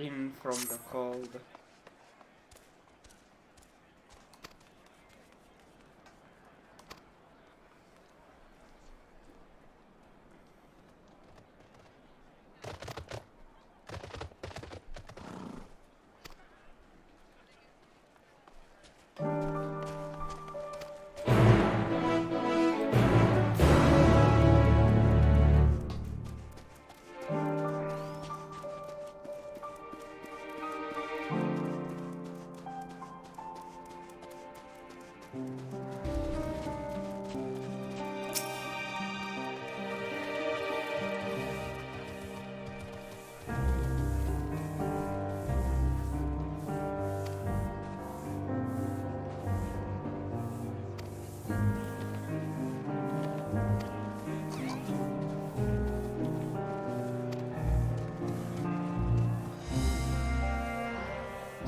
in from the cold.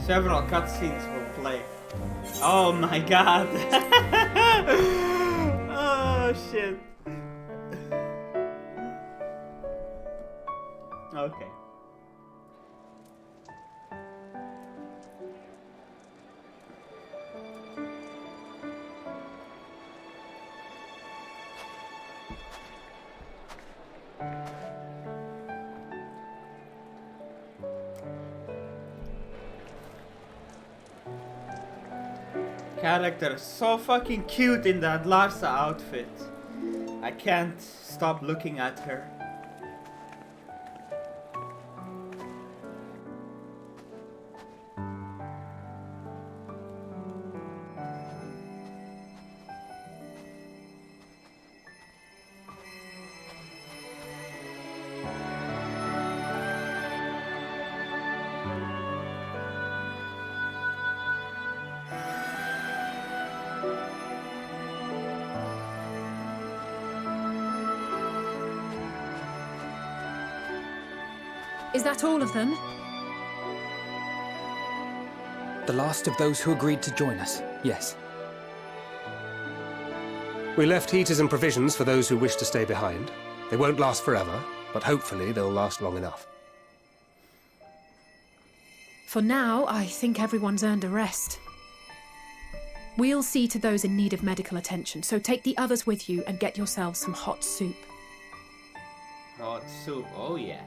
Several cutscenes will play. Oh my god! Oh shit. Okay. Character is so fucking cute in that Larsa outfit. I can't stop looking at her. Is that all of them? The last of those who agreed to join us, yes. We left heaters and provisions for those who wish to stay behind. They won't last forever, but hopefully they'll last long enough. For now, I think everyone's earned a rest. We'll see to those in need of medical attention, so take the others with you and get yourselves some hot soup. Hot soup, oh yeah.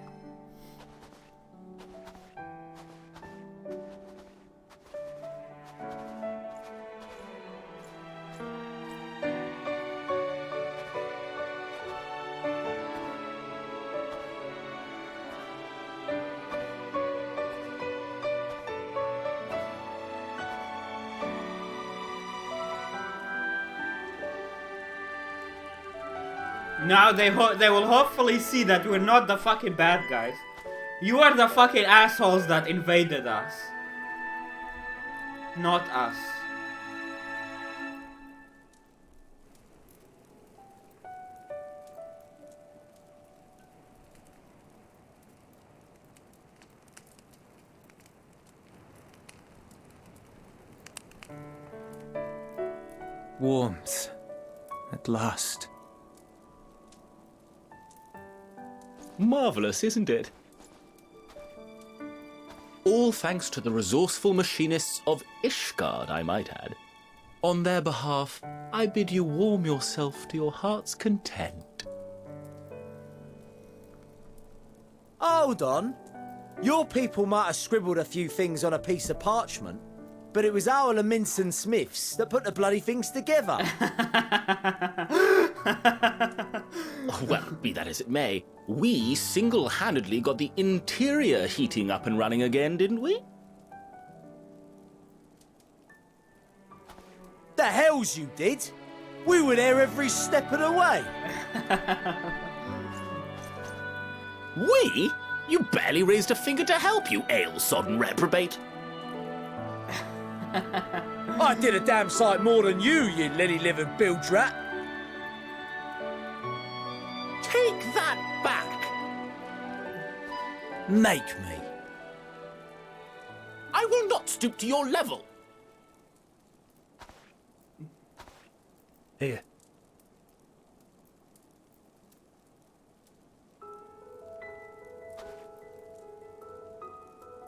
Now they will hopefully see that we're not the fucking bad guys. You are the fucking assholes that invaded us. Not us. Warmth. At last. Marvellous, isn't it? All thanks to the resourceful machinists of Ishgard, I might add. On their behalf, I bid you warm yourself to your heart's content. Hold on. Your people might have scribbled a few things on a piece of parchment, but it was our Minson Smiths that put the bloody things together. Well, be that as it may, we single-handedly got the interior heating up and running again, didn't we? The hells you did! We were there every step of the way. We? You barely raised a finger to help, you ale-sodden reprobate. I did a damn sight more than you lily-livered bilge rat. Take that back! Make me. I will not stoop to your level. Here.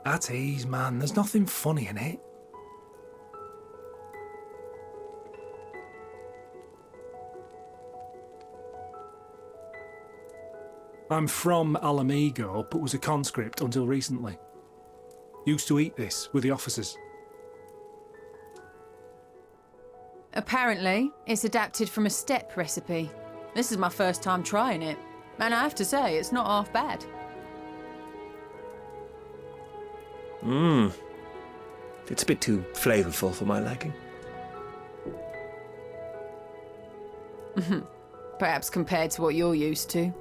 At ease, man. There's nothing funny in it. I'm from Alamigo, but was a conscript until recently. Used to eat this with the officers. Apparently, it's adapted from a steppe recipe. This is my first time trying it, and I have to say, it's not half bad. It's a bit too flavorful for my liking. Perhaps compared to what you're used to.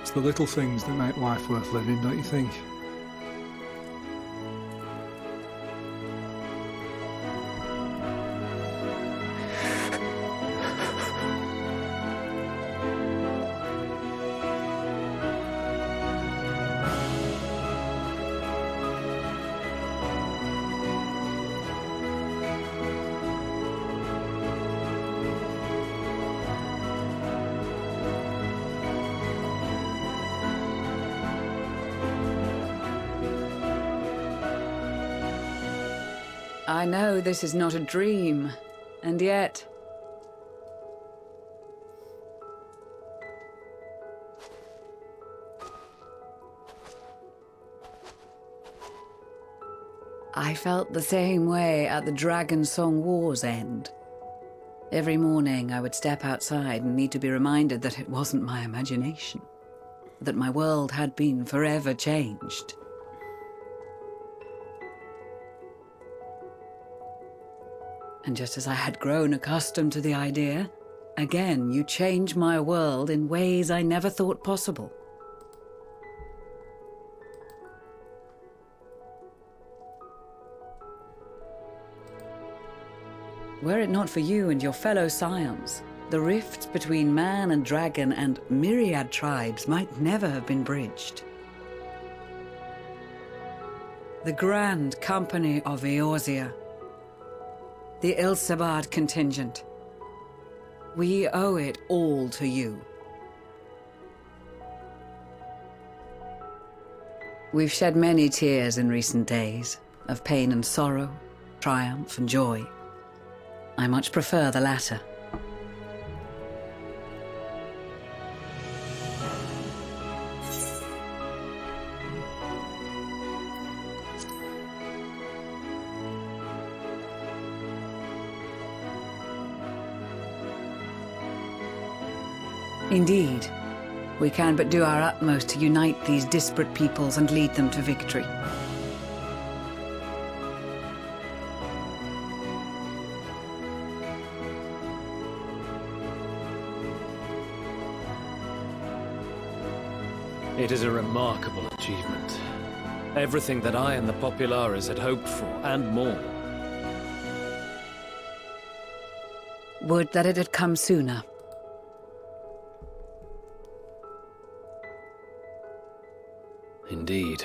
It's the little things that make life worth living, don't you think? I know this is not a dream, and yet... I felt the same way at the Dragon Song War's end. Every morning I would step outside and need to be reminded that it wasn't my imagination, that my world had been forever changed. And just as I had grown accustomed to the idea, again you change my world in ways I never thought possible. Were it not for you and your fellow scions, the rifts between man and dragon and myriad tribes might never have been bridged. The Grand Company of Eorzea, the Ilsabard contingent. We owe it all to you. We've shed many tears in recent days, of pain and sorrow, triumph and joy. I much prefer the latter. Indeed, we can but do our utmost to unite these disparate peoples and lead them to victory. It is a remarkable achievement. Everything that I and the Populares had hoped for, and more. Would that it had come sooner. Indeed.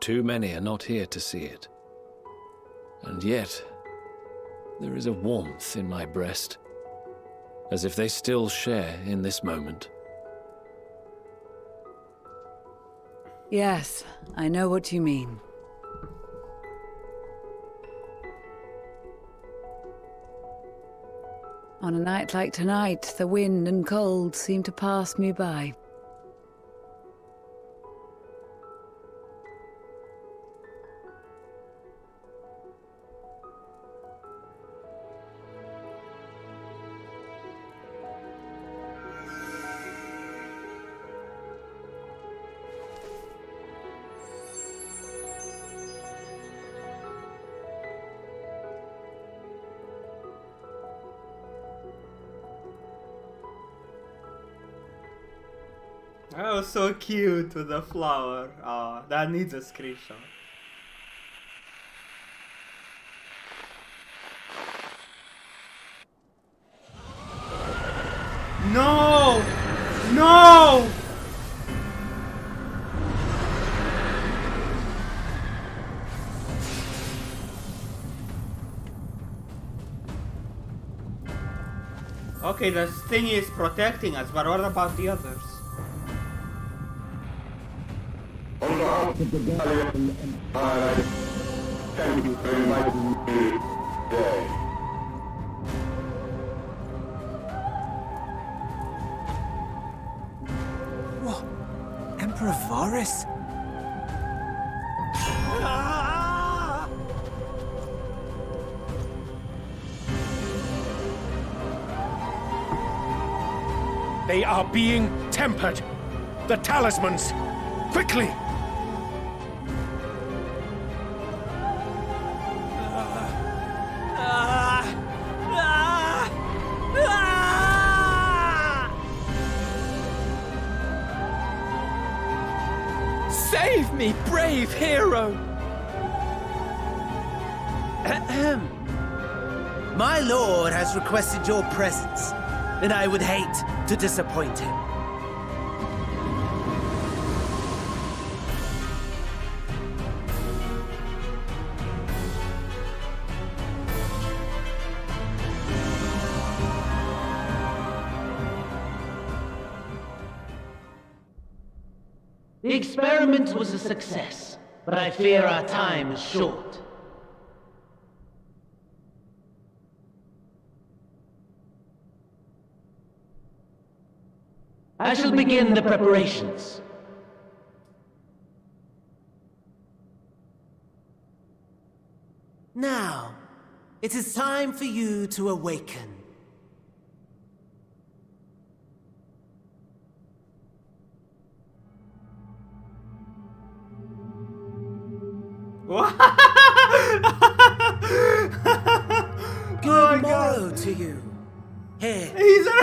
Too many are not here to see it. And yet, there is a warmth in my breast, as if they still share in this moment. Yes, I know what you mean. On a night like tonight, the wind and cold seem to pass me by. That was so cute with the flower. Ah, that needs a screenshot. No! Okay, this thing is protecting us, but what about the others? On behalf of the Gallian Empire, thank you for inviting me today. What? Emperor Varus? They are being tempered. The talismans. Quickly! Save me, brave hero! Ahem. My lord has requested your presence, and I would hate to disappoint him. The experiment was a success, but I fear our time is short. I shall begin the preparations. Now, it is time for you to awaken. Good morrow to you. Here,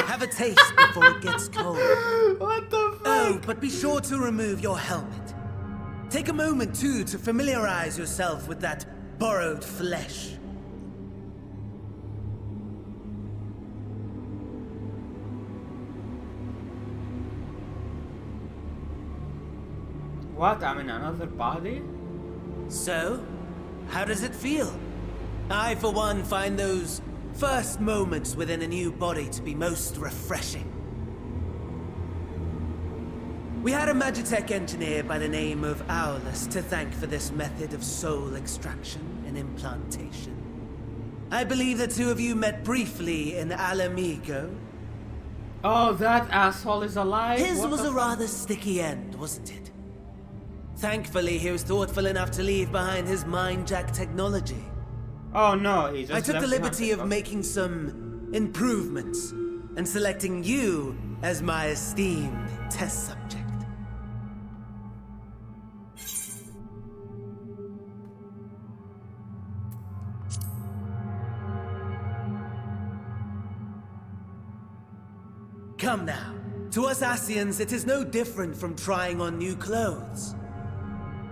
have a taste before it gets cold. What the fuck? Oh, but be sure to remove your helmet. Take a moment, too, to familiarize yourself with that borrowed flesh. What? I'm in another body? So, how does it feel? I, for one, find those first moments within a new body to be most refreshing. We had a Magitech engineer by the name of Aulus to thank for this method of soul extraction and implantation. I believe the two of you met briefly in Alamigo. Oh, that asshole is alive? His What was the a rather sticky end, wasn't it? Thankfully, he was thoughtful enough to leave behind his mind-jack technology. Oh no, he just I took left the liberty behind of it. making some improvements and selecting you as my esteemed test subject. Come now. To us Asians, it is no different from trying on new clothes.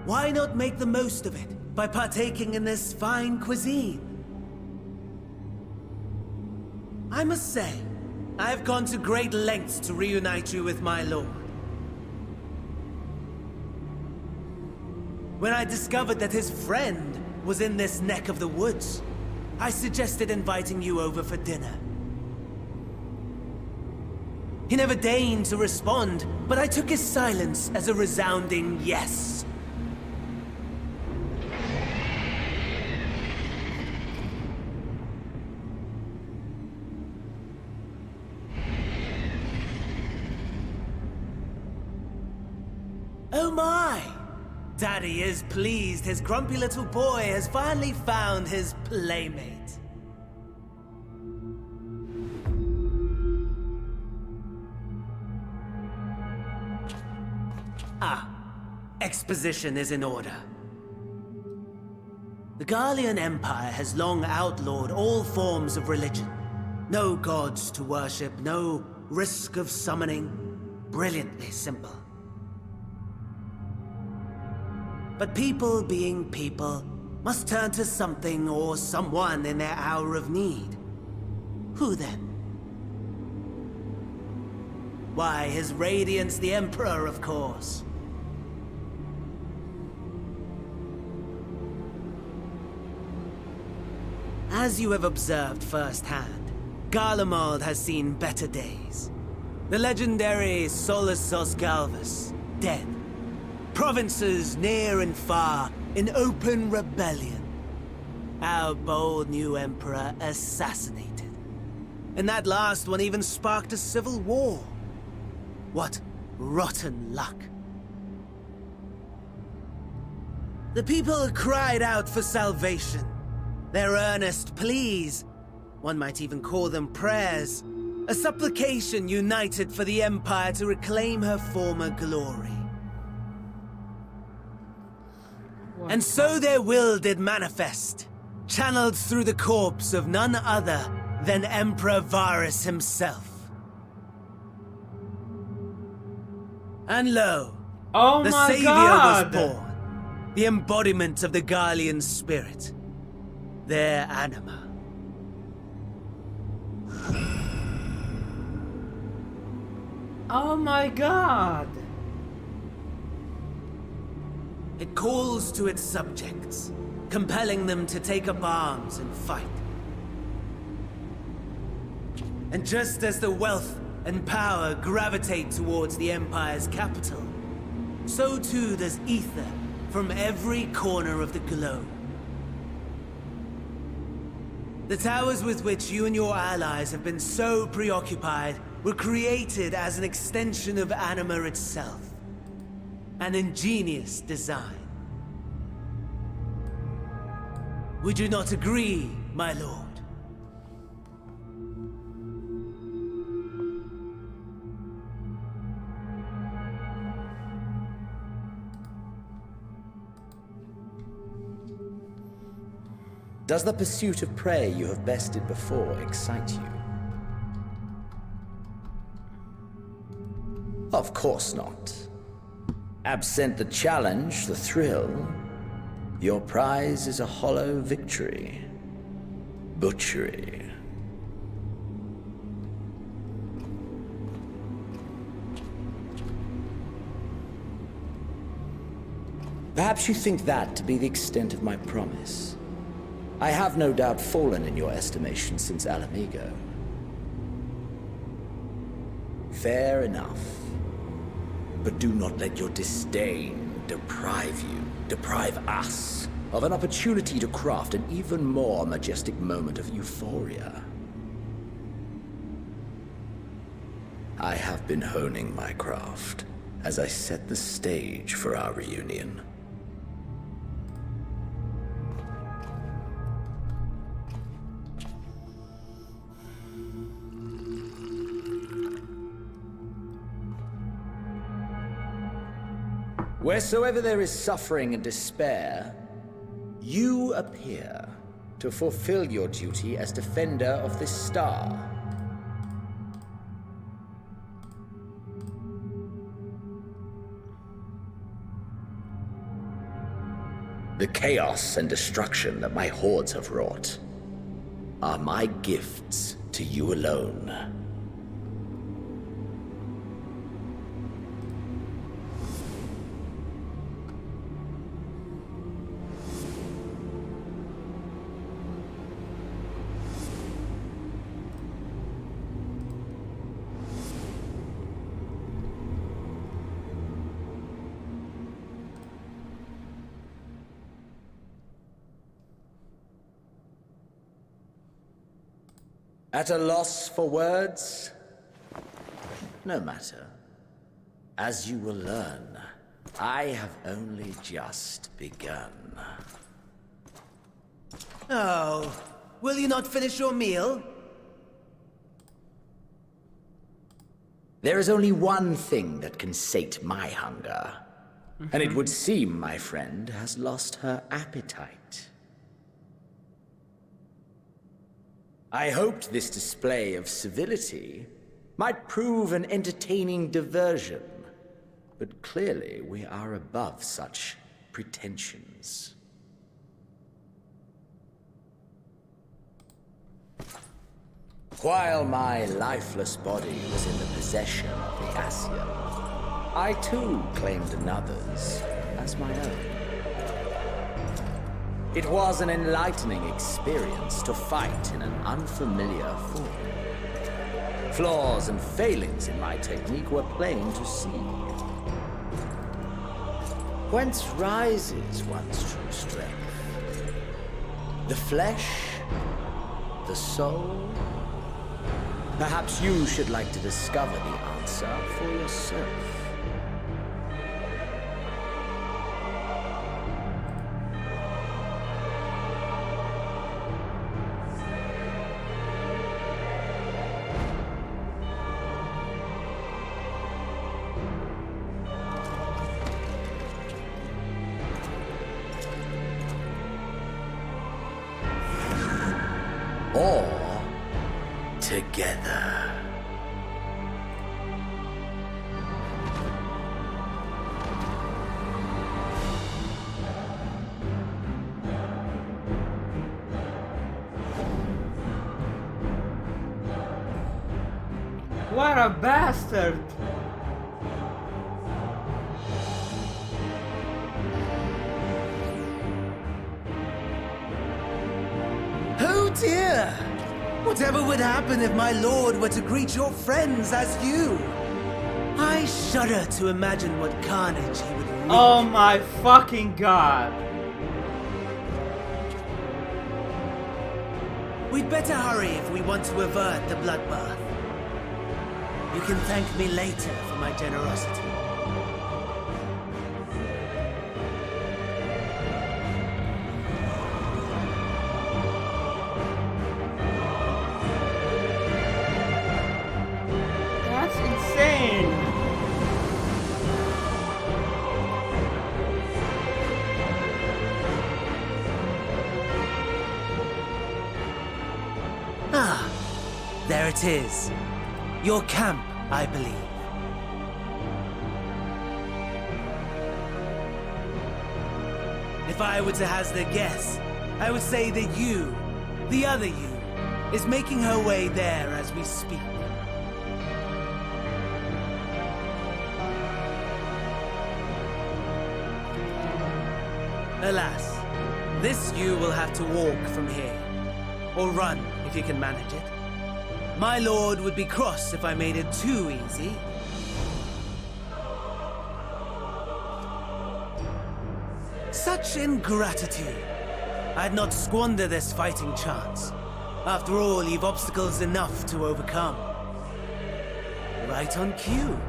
Why not make the most of it by partaking in this fine cuisine? I must say, I have gone to great lengths to reunite you with my lord. When I discovered that his friend was in this neck of the woods, I suggested inviting you over for dinner. He never deigned to respond, but I took his silence as a resounding yes. Oh my! Daddy is pleased his grumpy little boy has finally found his playmate. Ah, exposition is in order. The Gallian Empire has long outlawed all forms of religion. No gods to worship, no risk of summoning. Brilliantly simple. But people being people must turn to something or someone in their hour of need. Who then? Why, His Radiance the Emperor, of course. As you have observed firsthand, Garlemald has seen better days. The legendary Solus Osgalvus, dead. Provinces near and far in open rebellion. Our bold new emperor assassinated. And that last one even sparked a civil war. What rotten luck. The people cried out for salvation. Their earnest pleas, one might even call them prayers, a supplication united for the Empire to reclaim her former glory. And so their will did manifest, channeled through the corpse of none other than Emperor Varus himself. And lo, the Savior was born, the embodiment of the Garlean spirit, their anima. Oh my god! It calls to its subjects, compelling them to take up arms and fight. And just as the wealth and power gravitate towards the Empire's capital, so too does ether from every corner of the globe. The towers with which you and your allies have been so preoccupied were created as an extension of Anima itself. An ingenious design. Would you not agree, my lord? Does the pursuit of prey you have bested before excite you? Of course not. Absent the challenge, the thrill, your prize is a hollow victory. Butchery. Perhaps you think that to be the extent of my promise. I have no doubt fallen in your estimation since Alamigo. Fair enough. But do not let your disdain deprive us, of an opportunity to craft an even more majestic moment of euphoria. I have been honing my craft as I set the stage for our reunion. Wheresoever there is suffering and despair, you appear to fulfill your duty as defender of this star. The chaos and destruction that my hordes have wrought are my gifts to you alone. At a loss for words? No matter. As you will learn, I have only just begun. Oh, will you not finish your meal? There is only one thing that can sate my hunger. And it would seem my friend has lost her appetite. I hoped this display of civility might prove an entertaining diversion, but clearly we are above such pretensions. While my lifeless body was in the possession of the Ascian, I too claimed another's as my own. It was an enlightening experience to fight in an unfamiliar form. Flaws and failings in my technique were plain to see. Whence rises one's true strength? The flesh? The soul? Perhaps you should like to discover the answer for yourself. Or together. What a bastard! Oh dear! Whatever would happen if my lord were to greet your friends as you? I shudder to imagine what carnage he would wreak. Oh my fucking god! We'd better hurry if we want to avert the bloodbath. You can thank me later for my generosity. That's insane! Ah, there it is. Your camp, I believe. If I were to hazard a guess, I would say that you, the other you, is making her way there as we speak. Alas, this you will have to walk from here. Or run, if you can manage it. My lord would be cross if I made it too easy. Such ingratitude. I'd not squander this fighting chance. After all, you've obstacles enough to overcome. Right on cue.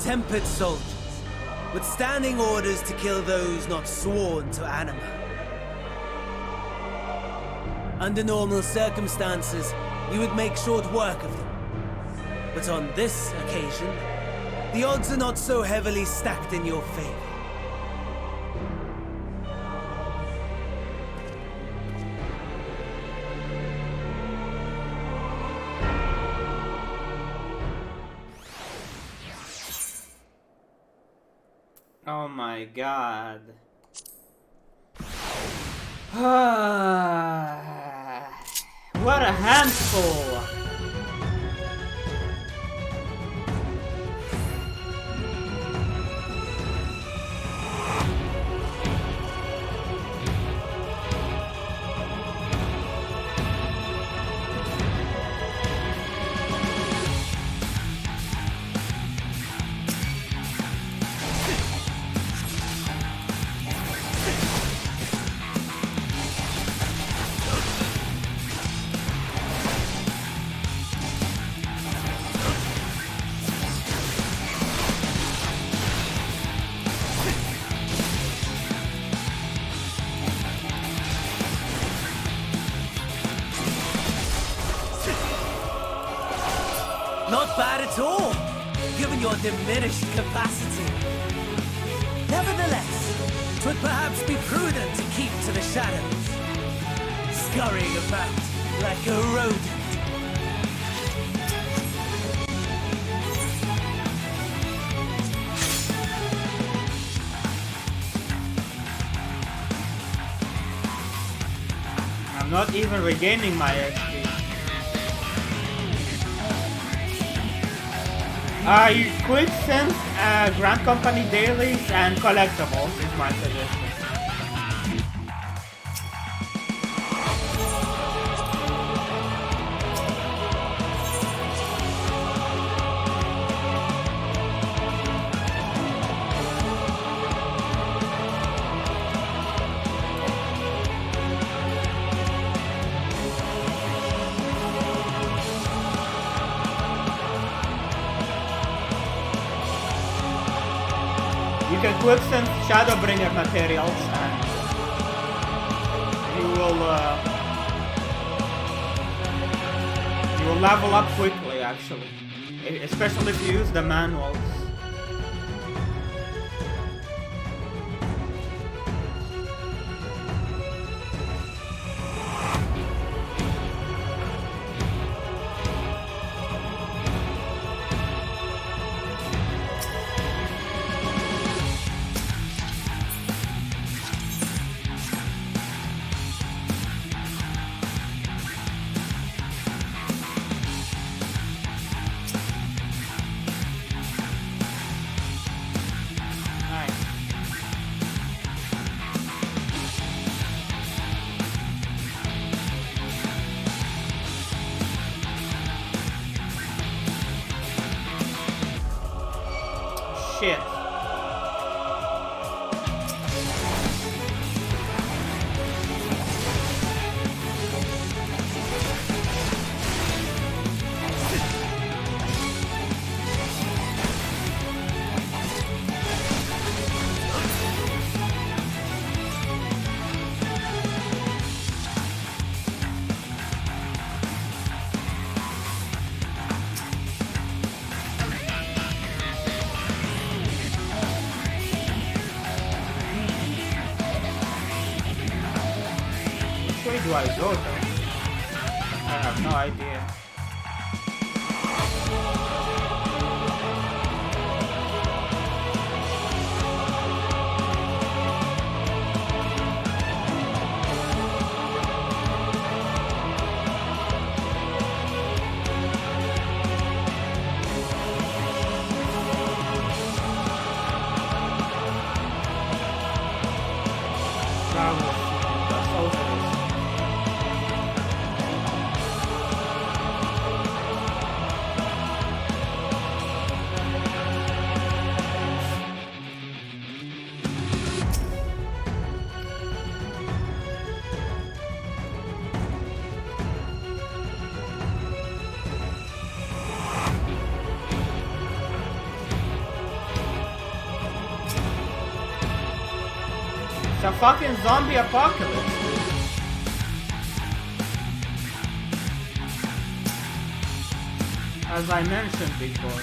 Tempered soldiers, withstanding orders to kill those not sworn to Anima. Under normal circumstances, you would make short work of them. But on this occasion, the odds are not so heavily stacked in your favor. Oh my god. What a handful! Not bad at all, given your diminished capacity. Nevertheless, 'twould perhaps be prudent to keep to the shadows, scurrying about like a rodent. I'm I'm not even regaining my XP. Quick synth, Grand Company dailies, and collectibles is my suggestion. You can quick synth Shadowbringer materials and you will level up quickly actually. Especially if you use the manuals. Shit. Which way do I go though? I have no idea. It's a fucking zombie apocalypse. As I mentioned before.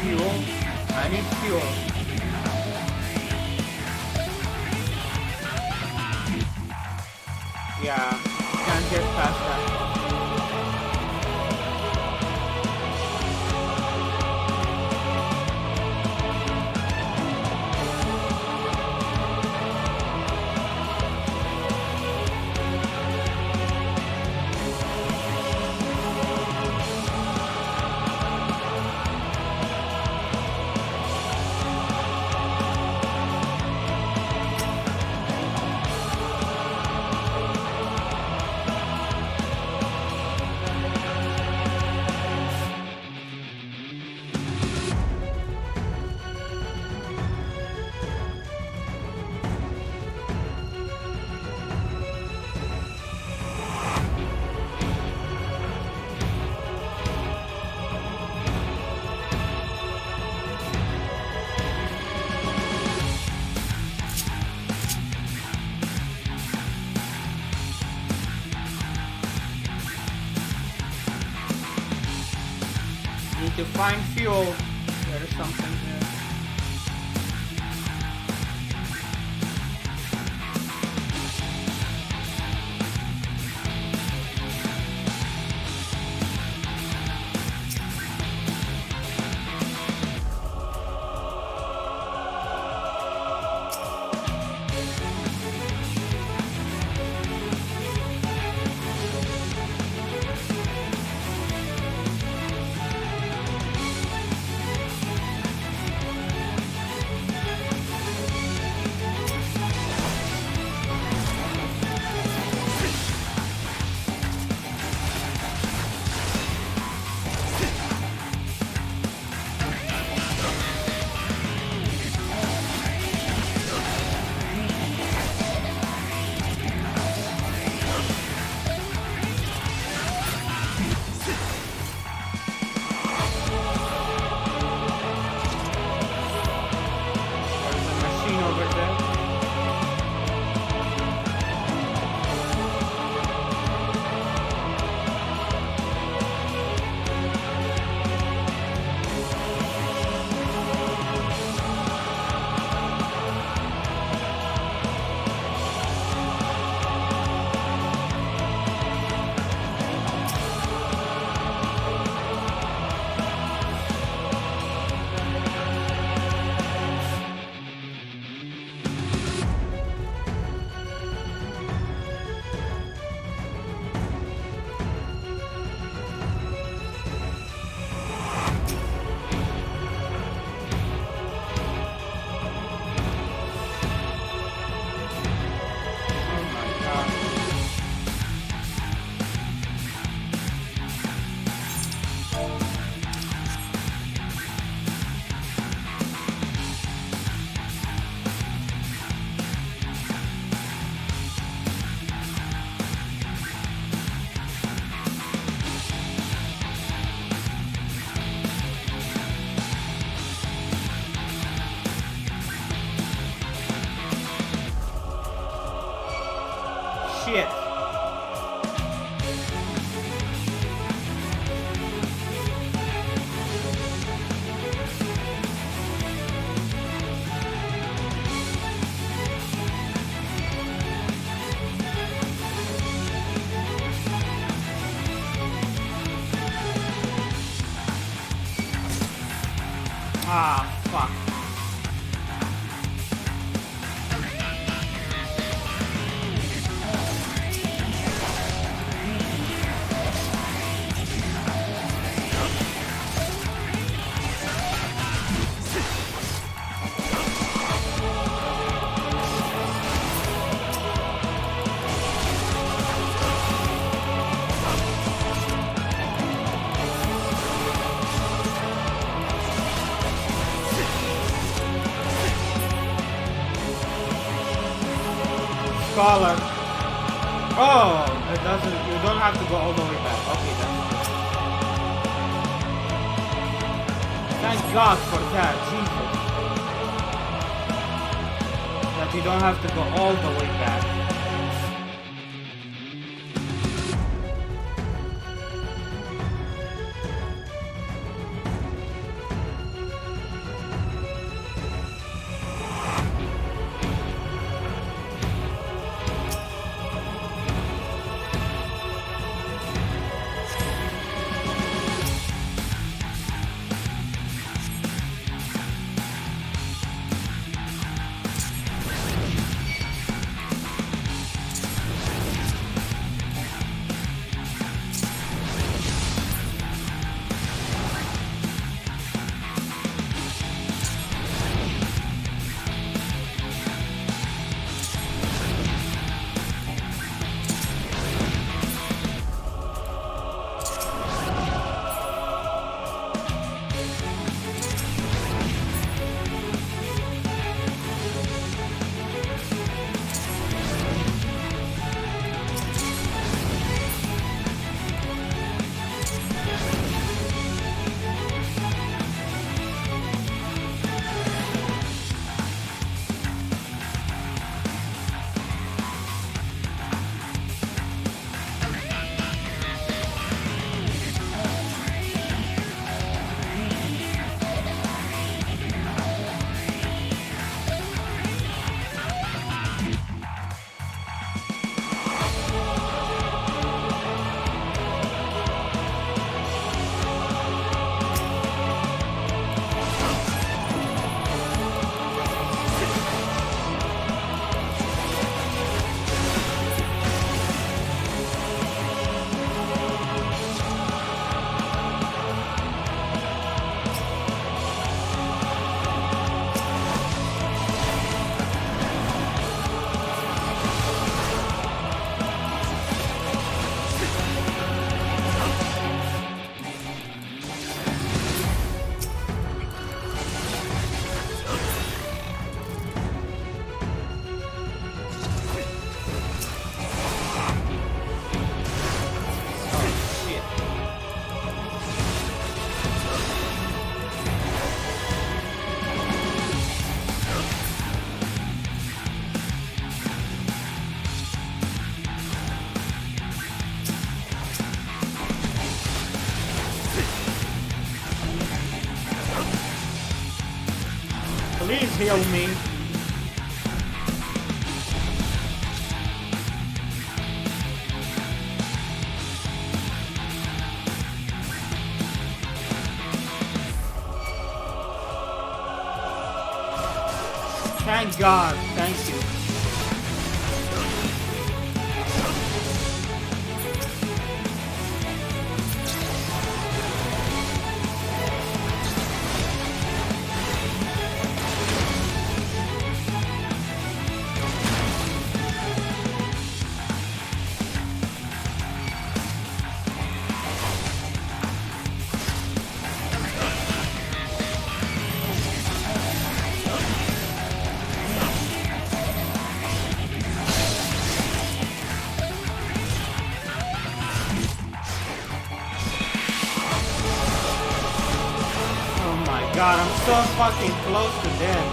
Fuel. I need fuel. Yeah, can't get past that. to find fuel. There is something there. Shit. Ah, fuck. Scholar. Oh, it doesn't. You don't have to go all the way back. Okay, then. Thank God for that, Jesus. That you don't have to go all the way back. Please heal me. Thank God, thank you. God, I'm so fucking close to death.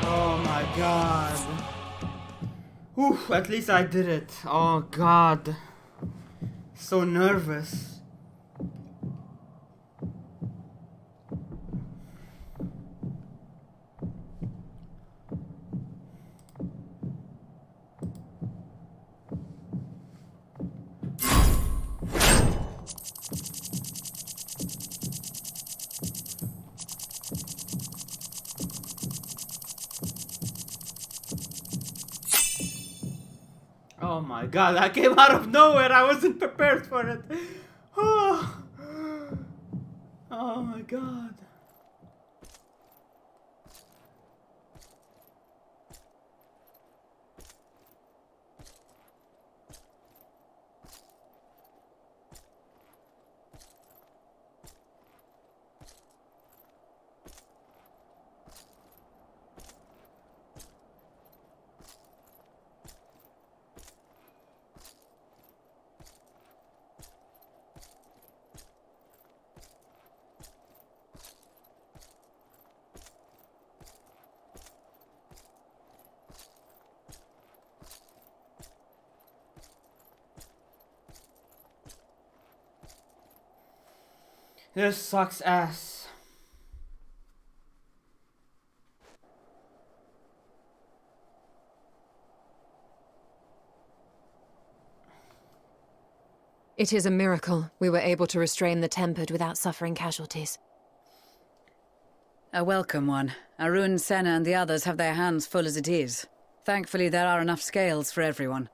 Oh my God. Oof, at least I did it. Oh God. So nervous. Oh my God, that came out of nowhere. I wasn't prepared for it. Oh, oh my God. This sucks ass. It is a miracle we were able to restrain the Tempered without suffering casualties. A welcome one. Arun, Senna and the others have their hands full as it is. Thankfully there are enough scales for everyone.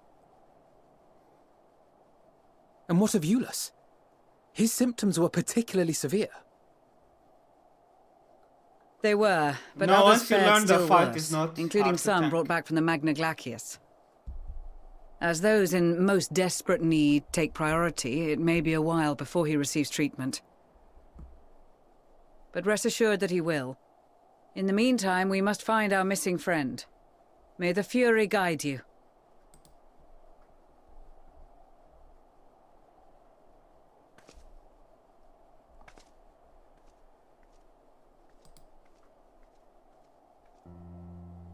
And what of Eulus? His symptoms were particularly severe. They were, but no, others once you fared learn the still fight worse, is not including some brought back from the Magna Glacius. As those in most desperate need take priority, it may be a while before he receives treatment. But rest assured that he will. In the meantime, we must find our missing friend. May the Fury guide you.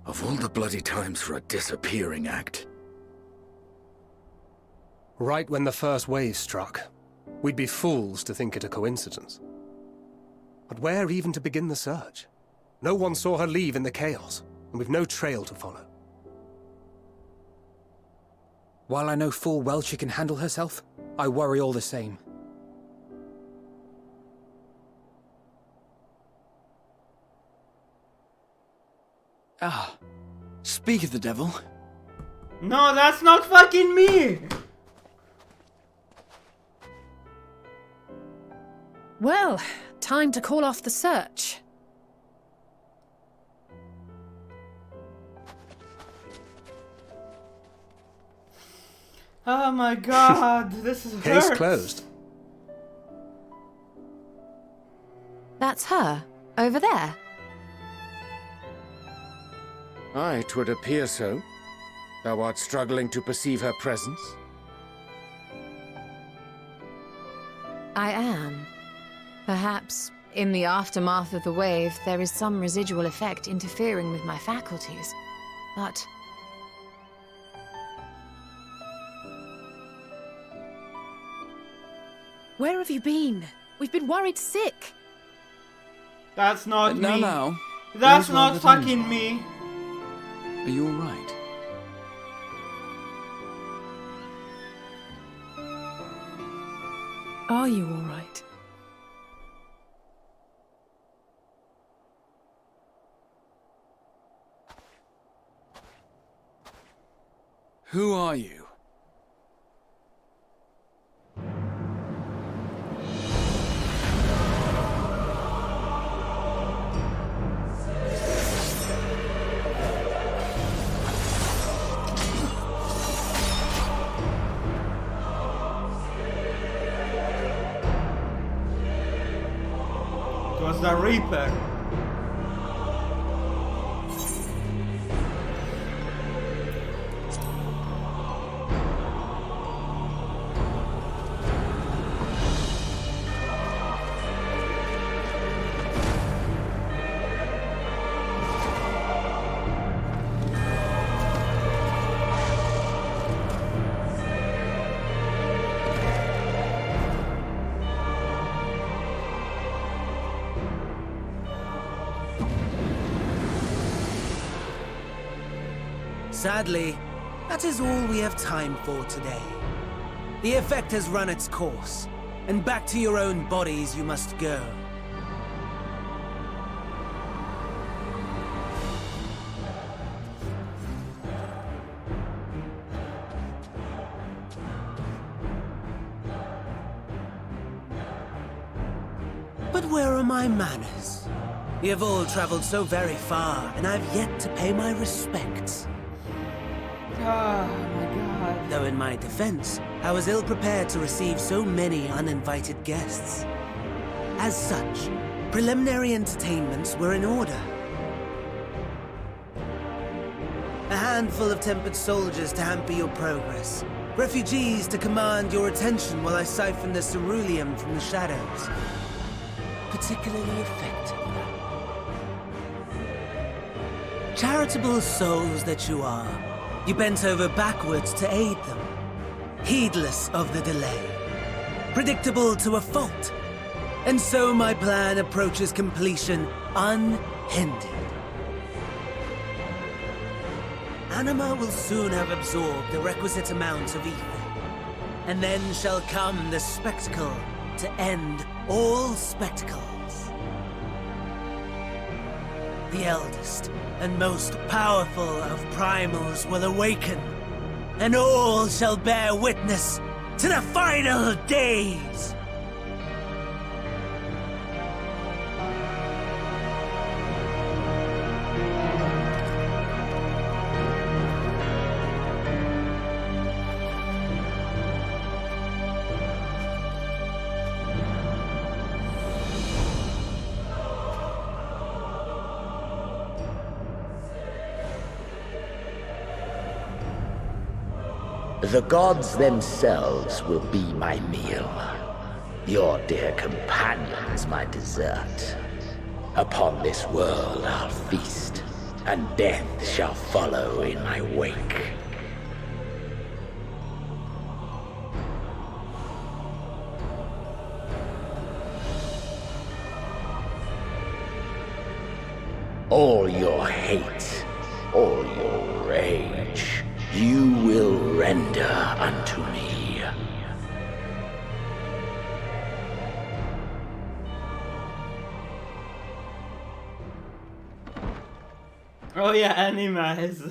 Of all the bloody times for a disappearing act. Right when the first wave struck, we'd be fools to think it a coincidence. But where even to begin the search? No one saw her leave in the chaos, and we've no trail to follow. While I know full well she can handle herself, I worry all the same. Ah, speak of the devil. No, that's not fucking me! Well, time to call off the search. Oh my God, this is Case hurts. closed. That's her, over there. Aye, 'twould appear so. Thou art struggling to perceive her presence? I am. Perhaps In the aftermath of the wave, there is some residual effect interfering with my faculties. But... Where have you been? We've been worried sick. That's not me. Now. That's all's well not that fucking ends me. Are you alright? Are you all right? Who are you? It was the Reaper. Sadly, that is all we have time for today. The effect has run its course, and back to your own bodies you must go. But where are my manners? You have all traveled so very far, and I've yet to pay my respects. Oh my god. Though in my defense, I was ill-prepared to receive so many uninvited guests. As such, preliminary entertainments were in order. A handful of tempered soldiers to hamper your progress. Refugees to command your attention while I siphon the ceruleum from the shadows. Particularly effective. Charitable souls that you are, you bent over backwards to aid them, heedless of the delay, predictable to a fault. And so my plan approaches completion unhindered. Anima will soon have absorbed the requisite amount of ether, and then shall come the spectacle to end all spectacles. The eldest and most powerful of primals will awaken, and all shall bear witness to the final days. The gods themselves will be my meal. Your dear companions my dessert. Upon this world I'll feast, and death shall follow in my wake. All your hate, all your rage, you will render unto me. Oh yeah, animals.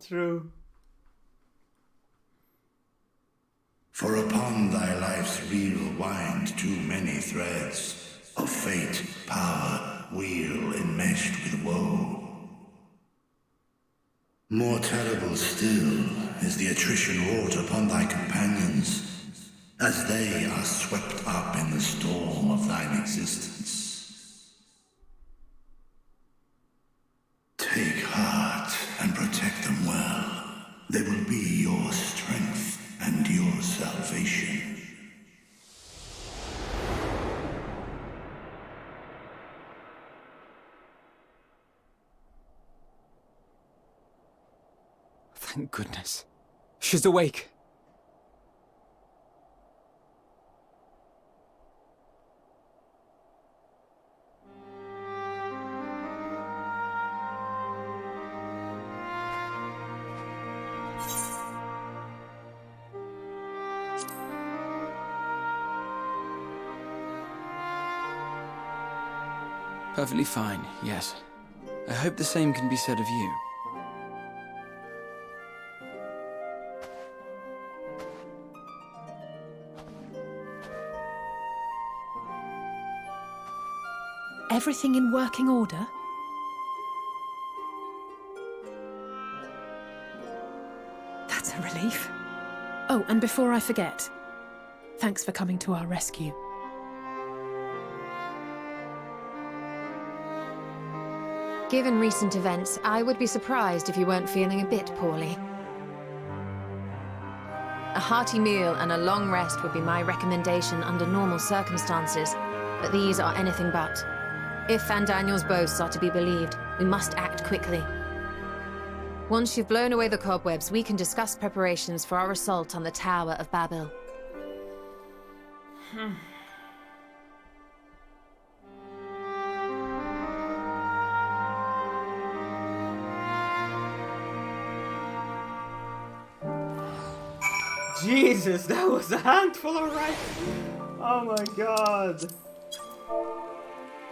True. For upon thy life's reel wind too many threads of fate, power, weal enmeshed with woe. More terrible still is the attrition wrought upon thy companions, as they are swept up in the storm of thine existence. Take heart and protect them well. They will be your strength and your salvation. Thank goodness. She's awake. Perfectly fine, yes. I hope the same can be said of you. Everything in working order? That's a relief. Oh, and before I forget, thanks for coming to our rescue. Given recent events, I would be surprised if you weren't feeling a bit poorly. A hearty meal and a long rest would be my recommendation under normal circumstances, but these are anything but. If Van Daniel's boasts are to be believed, we must act quickly. Once you've blown away the cobwebs, we can discuss preparations for our assault on the Tower of Babel. Jesus, that was a handful of rifles. Oh my god.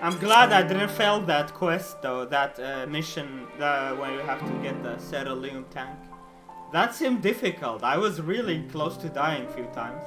I'm glad I didn't fail that quest though, that mission where you have to get the Sierra Leone tank. That seemed difficult. I was really close to dying a few times.